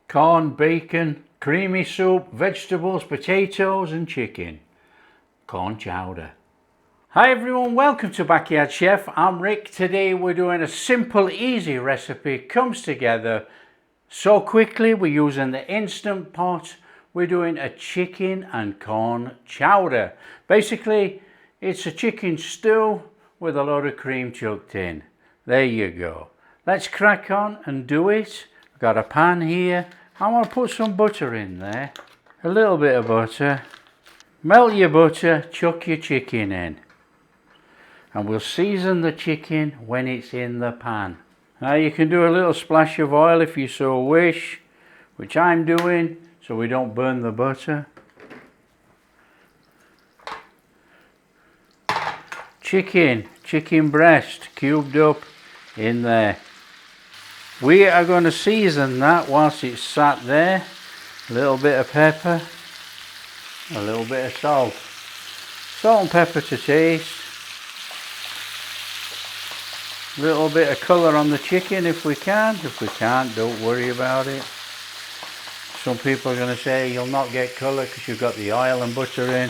corn, bacon, creamy soup, vegetables, potatoes and chicken. Corn chowder. Hi everyone, welcome to Backyard Chef. I'm Rick. Today we're doing a simple, easy recipe. Comes together so quickly. We're using the Instant Pot. We're doing a chicken and corn chowder. Basically, it's a chicken stew with a lot of cream chucked in. There you go. Let's crack on and do it. I've got a pan here. I want to put some butter in there. A little bit of butter. Melt your butter, chuck your chicken in. And we'll season the chicken when it's in the pan. Now you can do a little splash of oil if you so wish, which I'm doing so we don't burn the butter. Chicken breast cubed up in there. We are going to season that whilst it's sat there. A little bit of pepper, a little bit of salt. Salt and pepper to taste. A little bit of colour on the chicken if we can. If we can't, don't worry about it. Some people are going to say you'll not get colour because you've got the oil and butter in.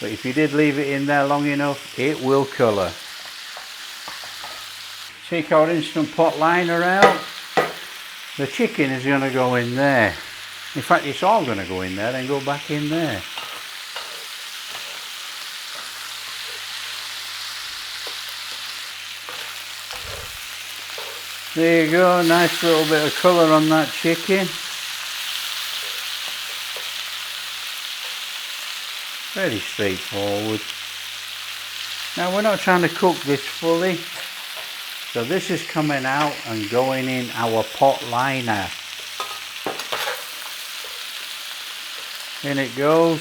But if you did leave it in there long enough, it will colour. Take our Instant Pot liner out. The chicken is going to go in there. In fact, it's all going to go in there and go back in there. There you go, nice little bit of colour on that chicken. Very straightforward. Now we're not trying to cook this fully, so this is coming out and going in our pot liner. In it goes.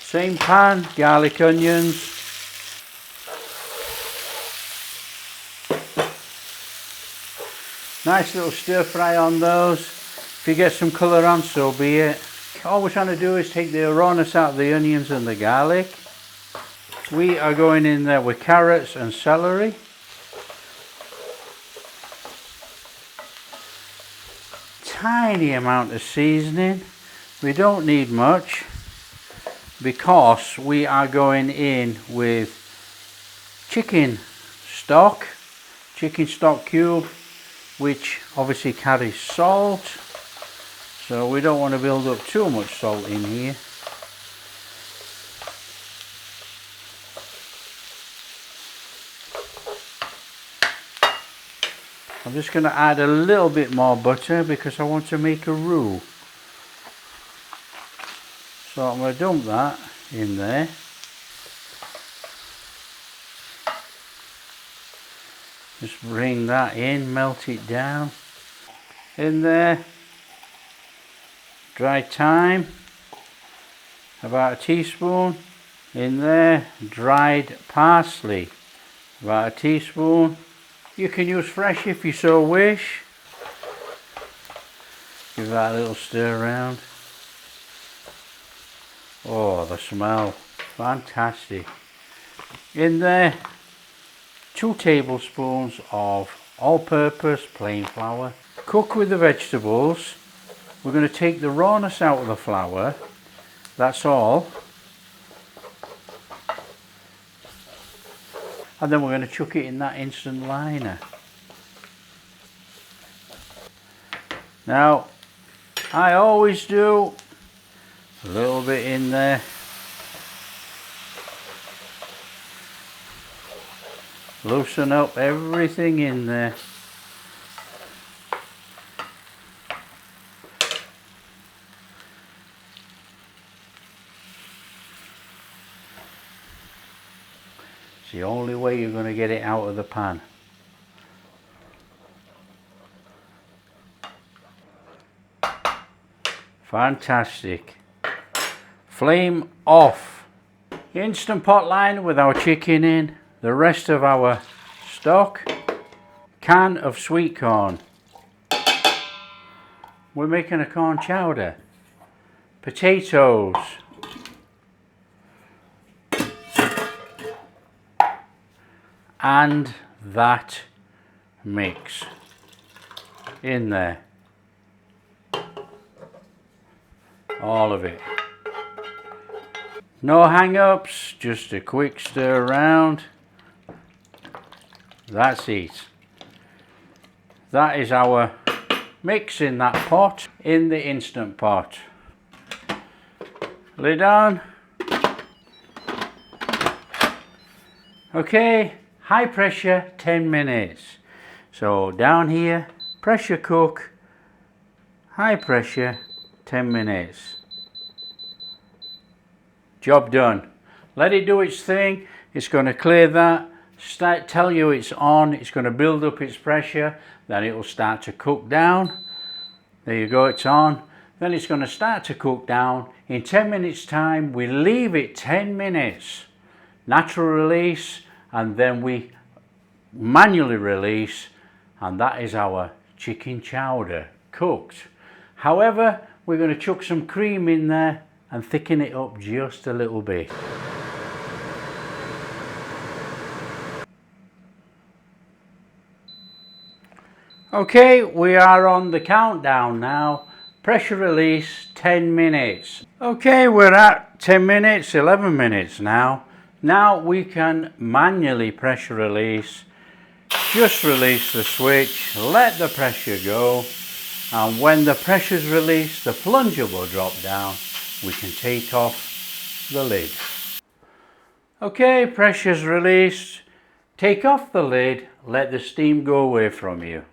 Same pan, garlic, onions. Nice little stir fry on those. If you get some colour on, so be it. All we're trying to do is take the rawness out of the onions and the garlic. We are going in there with carrots and celery. Tiny amount of seasoning. We don't need much because we are going in with chicken stock cube, which obviously carries salt. So we don't want to build up too much salt in here. I'm just going to add a little bit more butter because I want to make a roux. So I'm going to dump that in there. Just bring that in, melt it down. In there. Dried thyme, about a teaspoon. In there, dried parsley, about a teaspoon. You can use fresh if you so wish. Give that a little stir around. Oh, the smell, fantastic. In there, 2 tablespoons of all-purpose plain flour. Cook with the vegetables. We're going to take the rawness out of the flour, that's all. And then we're going to chuck it in that instant liner. Now, I always do a little bit in there. Loosen up everything in there. It's the only way you're going to get it out of the pan. Fantastic. Flame off. Instant Pot liner with our chicken in. The rest of our stock. Can of sweet corn. We're making a corn chowder. Potatoes. And that mix in there. All of it. No hang-ups, just a quick stir around. That's it. That is our mix in that pot, in the Instant Pot. Lid on. Okay, high pressure, 10 minutes. So down here, pressure cook, high pressure, 10 minutes. Job done. Let it do its thing. It's going to clear that, tell you it's on, it's going to build up its pressure, then it will start to cook down. There you go, it's on. Then it's going to start to cook down. In 10 minutes time, we leave it 10 minutes. Natural release, and then we manually release, and that is our chicken chowder cooked. However, we're going to chuck some cream in there and thicken it up just a little bit. Okay, we are on the countdown now. Pressure release 10 minutes. Okay, we're at 10 minutes, 11 minutes now. Now we can manually pressure release. Just release the switch, let the pressure go, and when the pressure's released, the plunger will drop down. We can take off the lid. Okay, pressure's released. Take off the lid, let the steam go away from you.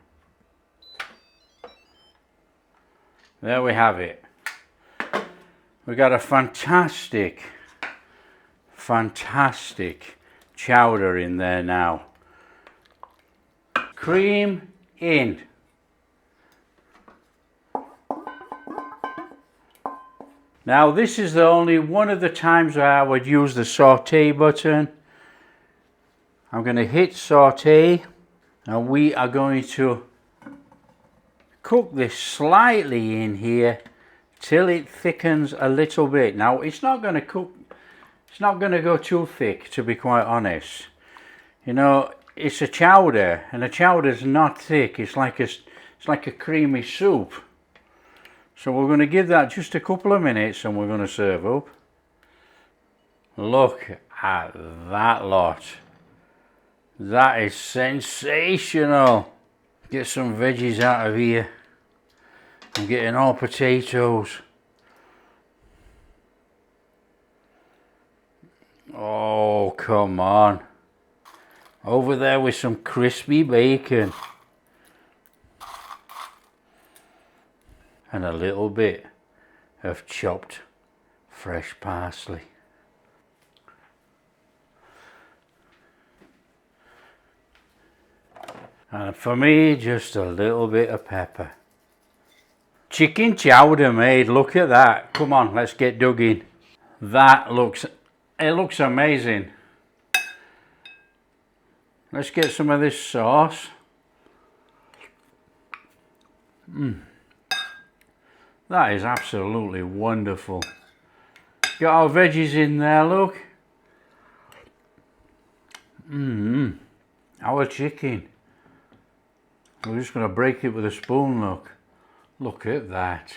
There we have it. We got a fantastic chowder in there now. Cream in. Now this is the only one of the times where I would use the saute button. I'm going to hit saute, and we are going to cook this slightly in here till it thickens a little bit. Now it's not going to cook, it's not going to go too thick, to be quite honest. You know, it's a chowder, and a chowder is not thick. It's like a creamy soup. So we're going to give that just a couple of minutes, and we're going to serve up. Look at that lot. That is sensational. Get some veggies out of here. I'm getting all potatoes. Oh, come on. Over there with some crispy bacon. And a little bit of chopped fresh parsley. And for me, just a little bit of pepper. Chicken chowder made, look at that. Come on, let's get dug in. That looks, it looks amazing. Let's get some of this sauce. That is absolutely wonderful. Got our veggies in there, look. Our chicken. We're just going to break it with a spoon, look. Look at that.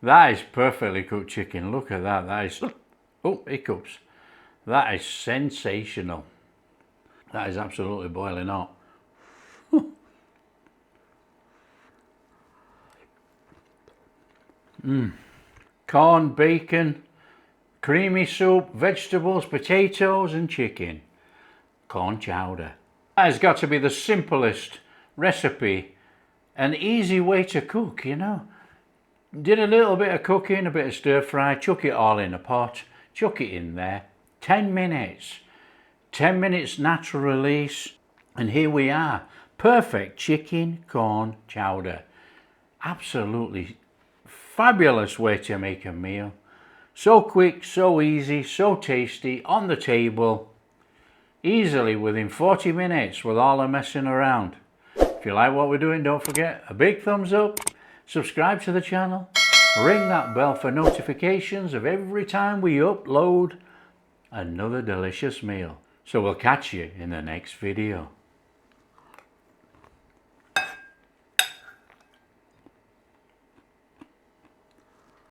That is perfectly cooked chicken. Look at that. That is, oh, hiccups. That is sensational. That is absolutely boiling hot. Corn, bacon, creamy soup, vegetables, potatoes and chicken. Corn chowder. That has got to be the simplest recipe, an easy way to cook, you know. Did a little bit of cooking, a bit of stir fry, chuck it all in a pot, chuck it in there. 10 minutes. 10 minutes natural release, and here we are. Perfect chicken corn chowder. Absolutely fabulous way to make a meal. So quick, so easy, so tasty, on the table, easily within 40 minutes with all the messing around. If you like what we're doing, don't forget a big thumbs up, subscribe to the channel, ring that bell for notifications of every time we upload another delicious meal. So we'll catch you in the next video.